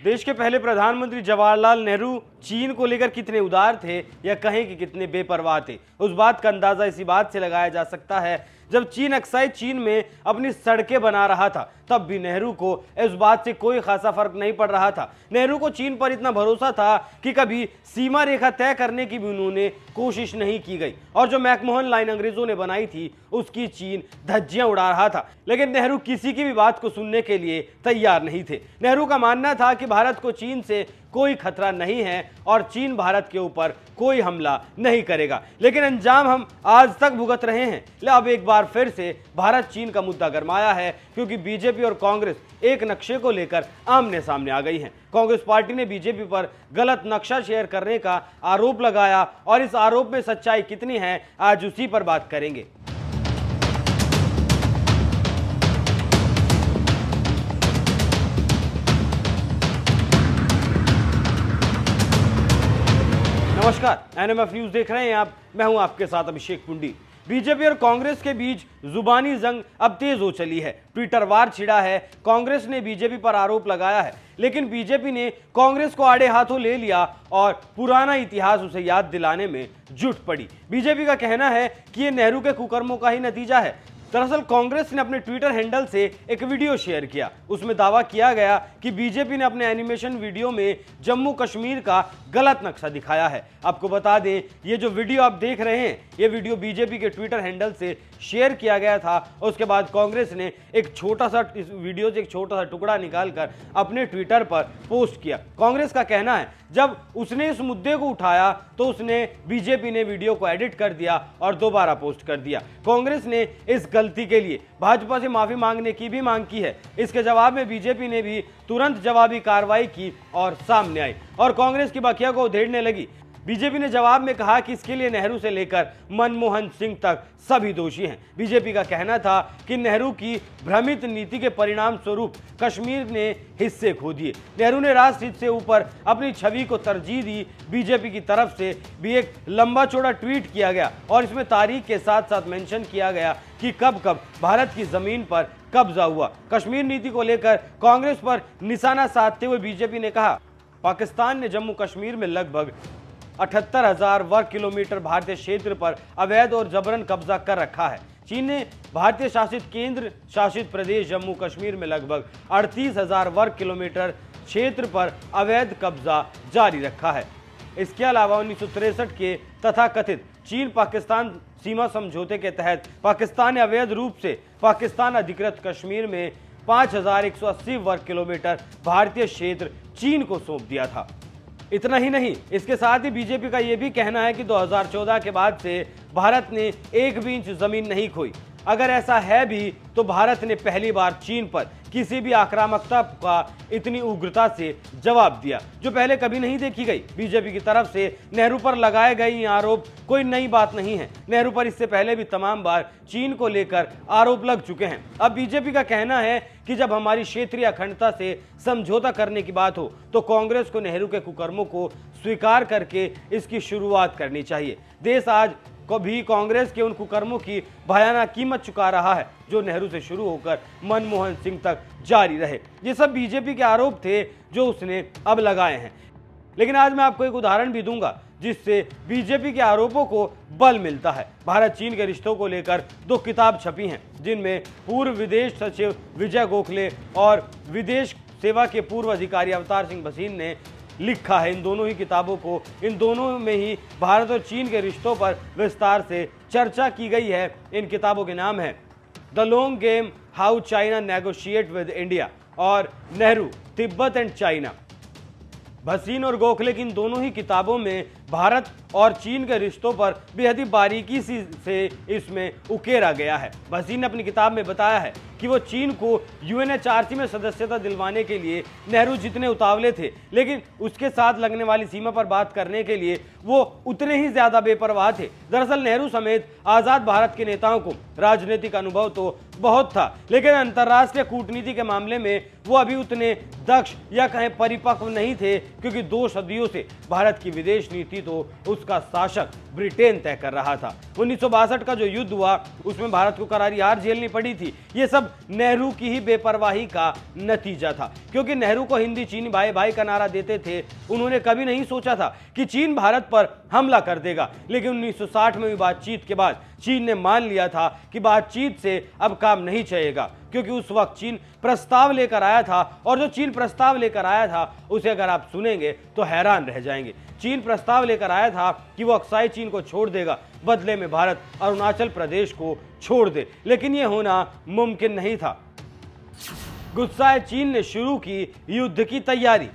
देश के पहले प्रधानमंत्री जवाहरलाल नेहरू चीन को लेकर कितने उदार थे या कहें कि कितने बेपरवाह थे, उस बात का अंदाजा इसी बात से लगाया जा सकता है जब चीन अक्साई चीन में अपनी सड़कें बना रहा था तब भी नेहरू को इस बात से कोई खासा फर्क नहीं पड़ रहा था। नेहरू को चीन पर इतना भरोसा था कि कभी सीमा रेखा तय करने की भी उन्होंने कोशिश नहीं की गई और जो मैकमोहन लाइन अंग्रेजों ने बनाई थी उसकी चीन धज्जियां उड़ा रहा था, लेकिन नेहरू किसी की भी बात को सुनने के लिए तैयार नहीं थे। नेहरू का मानना था कि भारत को चीन से कोई खतरा नहीं है और चीन भारत के ऊपर कोई हमला नहीं करेगा, लेकिन अंजाम हम आज तक भुगत रहे हैं। अब एक बार फिर से भारत चीन का मुद्दा गरमाया है क्योंकि बीजेपी और कांग्रेस एक नक्शे को लेकर आमने सामने आ गई हैं। कांग्रेस पार्टी ने बीजेपी पर गलत नक्शा शेयर करने का आरोप लगाया और इस आरोप में सच्चाई कितनी है आज उसी पर बात करेंगे। नमस्कार, एनएमएफ न्यूज देख रहे हैं आप, मैं हूं आपके साथ अभिषेक पुंडी। बीजेपी और कांग्रेस के बीच जुबानी जंग अब तेज हो चली है। ट्विटर वार छिड़ा है। कांग्रेस ने बीजेपी पर आरोप लगाया है, लेकिन बीजेपी ने कांग्रेस को आड़े हाथों ले लिया और पुराना इतिहास उसे याद दिलाने में जुट पड़ी। बीजेपी का कहना है कि ये नेहरू के कुकर्मों का ही नतीजा है। दरअसल कांग्रेस ने अपने ट्विटर हैंडल से एक वीडियो शेयर किया। उसमें दावा किया गया कि बीजेपी ने अपने एनिमेशन वीडियो में जम्मू कश्मीर का गलत नक्शा दिखाया है। आपको बता दें, ये जो वीडियो आप देख रहे हैं, ये वीडियो बीजेपी के ट्विटर हैंडल से शेयर किया गया था। उसके बाद कांग्रेस ने एक छोटा सा इस वीडियो से एक छोटा सा टुकड़ा निकालकर अपने ट्विटर पर पोस्ट किया। कांग्रेस का कहना है जब उसने इस मुद्दे को उठाया तो उसने बीजेपी ने वीडियो को एडिट कर दिया और दोबारा पोस्ट कर दिया। कांग्रेस ने इस गलती के लिए भाजपा से माफी मांगने की भी मांग की है। इसके जवाब में बीजेपी ने भी तुरंत जवाबी कार्रवाई की और सामने आई और कांग्रेस की बखिया को उधेड़ने लगी। बीजेपी ने जवाब में कहा कि इसके लिए नेहरू से लेकर मनमोहन सिंह तक सभी दोषी हैं। बीजेपी का कहना था कि नेहरू की भ्रमित नीति के परिणाम स्वरूप कश्मीर ने हिस्से खो दिए। नेहरू ने राष्ट्र हित से ऊपर अपनी छवि को तरजीह दी। बीजेपी की तरफ से भी एक लंबा चौड़ा ट्वीट किया गया और इसमें तारीख के साथ साथ मेंशन किया गया कि कब कब भारत की जमीन पर कब्जा हुआ। कश्मीर नीति को लेकर कांग्रेस पर निशाना साधते हुए बीजेपी ने कहा, पाकिस्तान ने जम्मू कश्मीर में लगभग 78,000 वर्ग किलोमीटर भारतीय क्षेत्र पर अवैध और जबरन कब्जा कर रखा है। चीन ने भारतीय शासित केंद्र शासित प्रदेश जम्मू कश्मीर में लगभग 38,000 वर्ग किलोमीटर क्षेत्र पर अवैध कब्जा जारी रखा है। इसके अलावा 1963 के तथाकथित चीन पाकिस्तान सीमा समझौते के तहत पाकिस्तान ने अवैध रूप से पाकिस्तान अधिकृत कश्मीर में 5,180 वर्ग किलोमीटर भारतीय क्षेत्र चीन को सौंप दिया था। इतना ही नहीं, इसके साथ ही बीजेपी का यह भी कहना है कि 2014 के बाद से भारत ने एक भी इंच जमीन नहीं खोई। अगर ऐसा है भी तो भारत ने पहली बार चीन पर किसी भी आक्रामकता का इतनी उग्रता से जवाब दिया जो पहले कभी नहीं देखी गई। बीजेपी की तरफ से नेहरू पर लगाए गए ये आरोप कोई नई बात नहीं है। नेहरू पर इससे पहले भी तमाम बार चीन को लेकर आरोप लग चुके हैं। अब बीजेपी का कहना है कि जब हमारी क्षेत्रीय अखंडता से समझौता करने की बात हो तो कांग्रेस को नेहरू के कुकर्मों को स्वीकार करके इसकी शुरुआत करनी चाहिए। देश आज भी कांग्रेस के उन कुकर्मों की भयानक कीमत चुका रहा है जो नेहरू से शुरू होकर मनमोहन सिंह तक जारी रहे। ये सब बीजेपी के आरोप थे जो उसने अब लगाए हैं, लेकिन आज मैं आपको एक उदाहरण भी दूंगा जिससे बीजेपी के आरोपों को बल मिलता है। भारत चीन के रिश्तों को लेकर 2 किताब छपी हैं जिनमें पूर्व विदेश सचिव विजय गोखले और विदेश सेवा के पूर्व अधिकारी अवतार सिंह भसीन ने लिखा है। इन दोनों ही किताबों को, इन दोनों में ही भारत और चीन के रिश्तों पर विस्तार से चर्चा की गई है। इन किताबों के नाम है the long game, how China negotiate with India और नेहरू, तिब्बत एंड चाइना। भसीन और गोखले की इन दोनों ही किताबों में भारत और चीन के रिश्तों पर बेहद बारीकी से इसमें उकेरा गया है। भसीन ने अपनी किताब में बताया है कि वो चीन को यूएनएचआरसी में सदस्यता दिलवाने के लिए नेहरू जितने उतावले थे, लेकिन उसके साथ लगने वाली सीमा पर बात करने के लिए वो उतने ही ज्यादा बेपरवाह थे। दरअसल नेहरू समेत आजाद भारत के नेताओं को राजनीतिक अनुभव तो बहुत था, लेकिन अंतर्राष्ट्रीय कूटनीति के मामले में वो अभी उतने दक्ष या कहें परिपक्व नहीं थे, क्योंकि 2 सदियों से भारत की विदेश नीति तो उस उसका शासक ब्रिटेन तय कर रहा था। 1962 का जो युद्ध हुआ उसमें भारत को करारी हार झेलनी पड़ी थी। ये सब नेहरू की ही बेपरवाही का नतीजा था, क्योंकि नेहरू को हिंदी चीनी भाई भाई का नारा देते थे। उन्होंने कभी नहीं सोचा था कि चीन भारत पर हमला कर देगा। लेकिन 1960 में हुई बातचीत के बाद चीन ने मान लिया था कि बातचीत से अब काम नहीं चलेगा, क्योंकि उस वक्त चीन प्रस्ताव लेकर आया था, और जो चीन प्रस्ताव लेकर आया था उसे अगर आप सुनेंगे तो हैरान रह जाएंगे। चीन प्रस्ताव लेकर आया था कि वो अक्साई चीन को छोड़ देगा, बदले में भारत अरुणाचल प्रदेश को छोड़ दे, लेकिन यह होना मुमकिन नहीं था। गुस्साए चीन ने शुरू की युद्ध की तैयारी।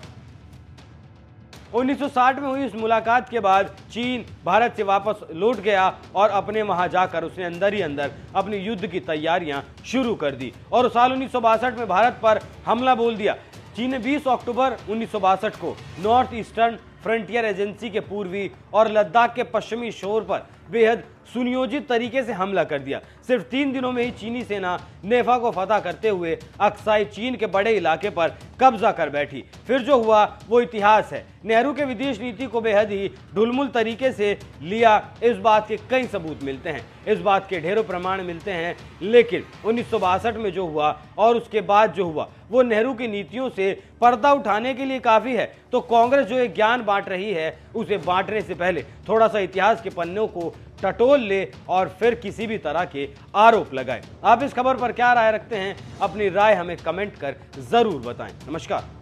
1960 में हुई इस मुलाकात के बाद चीन भारत से वापस लौट गया और अपने वहां जाकर उसने अंदर ही अंदर अपनी युद्ध की तैयारियां शुरू कर दी और साल 1962 में भारत पर हमला बोल दिया। चीन ने 20 अक्टूबर 1962 को नॉर्थ ईस्टर्न फ्रंटियर एजेंसी के पूर्वी और लद्दाख के पश्चिमी शोर पर बेहद सुनियोजित तरीके से हमला कर दिया। सिर्फ 3 दिनों में ही चीनी सेना नेफा को फतह करते हुए अक्साई चीन के बड़े इलाके पर कब्जा कर बैठी। फिर जो हुआ वो इतिहास है। नेहरू के विदेश नीति को बेहद ही ढुलमुल तरीके से लिया, इस बात के कई सबूत मिलते हैं, इस बात के ढेरों प्रमाण मिलते हैं। लेकिन 1962 में जो हुआ और उसके बाद जो हुआ वो नेहरू की नीतियों से पर्दा उठाने के लिए काफी है। तो कांग्रेस जो एक ज्ञान बांट रही है, उसे बांटने से पहले थोड़ा सा इतिहास के पन्नों को टटोल ले और फिर किसी भी तरह के आरोप लगाए। आप इस खबर पर क्या राय रखते हैं? अपनी राय हमें कमेंट कर जरूर बताएं। नमस्कार।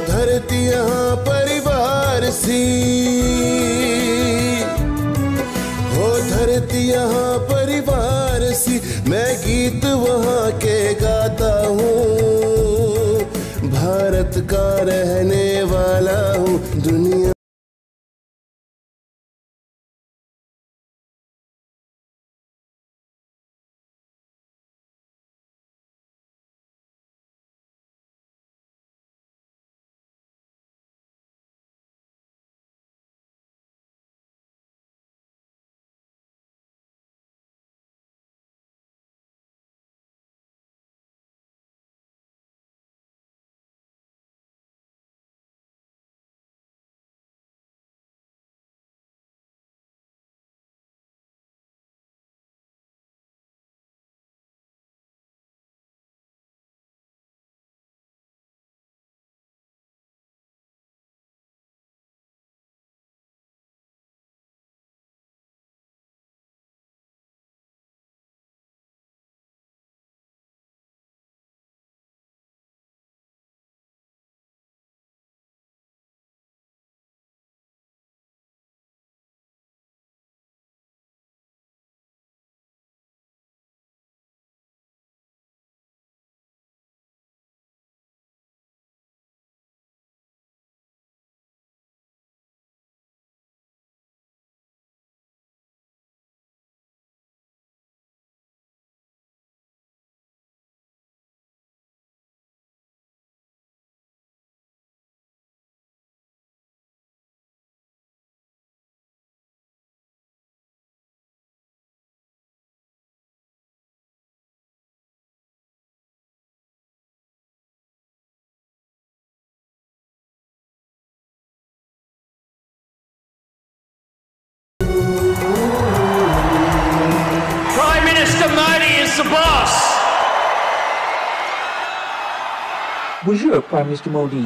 धरती यहाँ परिवार सी हो, धरती यहाँ परिवार सी, मैं गीत वहाँ के गाता हूँ, भारत का रहने वाला हूँ दुनिया। Mr. Modi is the boss. Bonjour, Prime Minister Modi.